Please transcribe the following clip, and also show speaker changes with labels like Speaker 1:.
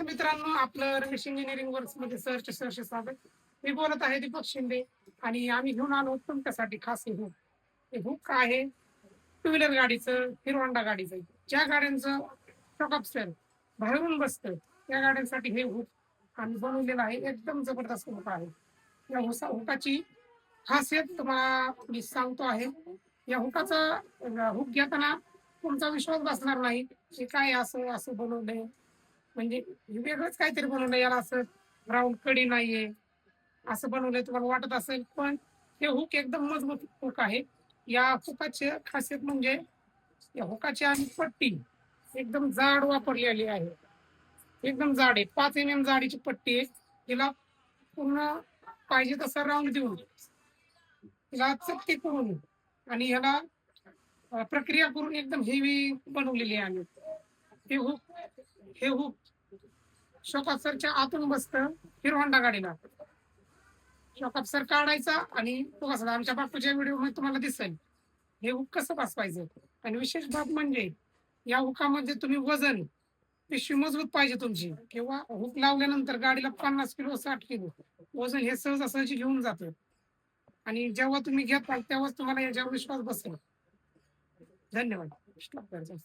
Speaker 1: मित्रांनो, आपलं Ramesh engineering works मध्ये सहर्ष स्वागत. मी बोलत आहे दीपक शिंदे आणि आम्ही घेऊन आलो तुमच्यासाठी खास हे हुक. हे हुक काय आहे? टू व्हीलर गाडीचं, हिरो होंडा गाडीचं, ज्या गाड्यांचं शॉकअप्सर बाहेरून बसतं त्या गाड्यांसाठी हे हुक आम्ही बनवलेलं आहे. एकदम जबरदस्त हुक आहे. या हुकाची खासियत तुम्हाला मी सांगतो आहे. या हुकाचा हुक घेताना तुमचा विश्वास बसणार नाही की काय असं असं बनवलंय, म्हणजे वेगळंच काहीतरी बनवलंय, याला असं राऊंड कडी नाहीये, असं बनवलंय तुम्हाला वाटत असेल, पण हे हुक एकदम मजबूत हुक आहे. या हुकाची खासियत म्हणजे या हुकाची आम्ही पट्टी एकदम जाड वापरलेली आहे. एकदम जाड आहे, 5 mm जाडीची पट्टी आहे. तिला पूर्ण पाहिजे तसा राऊंड देऊन तिला चपटी करून आणि ह्याला प्रक्रिया करून एकदम हेवी बनवलेली आहे आम्ही. हे हुक हे हुक शॉकअब्सरच्या आतून बसतं हिरो होंडा गाडीला. शॉकअब्सर काढायचा आणि तो कसा आमच्या बापूच्या व्हिडिओ मध्ये तुम्हाला दिसेल हे हुक कसं बसवायचं. आणि विशेष बाब म्हणजे या हुकामध्ये तुम्ही वजन, पिशवी मजबूत पाहिजे तुमची, किंवा हुक लावल्यानंतर गाडीला 50 किलो 60 किलो वजन हे सहजासहजी घेऊन जातं. आणि जेव्हा तुम्ही घेताल तेव्हाच तुम्हाला याच्यावर विश्वास बसेल. धन्यवाद. स्टॉप करायचं.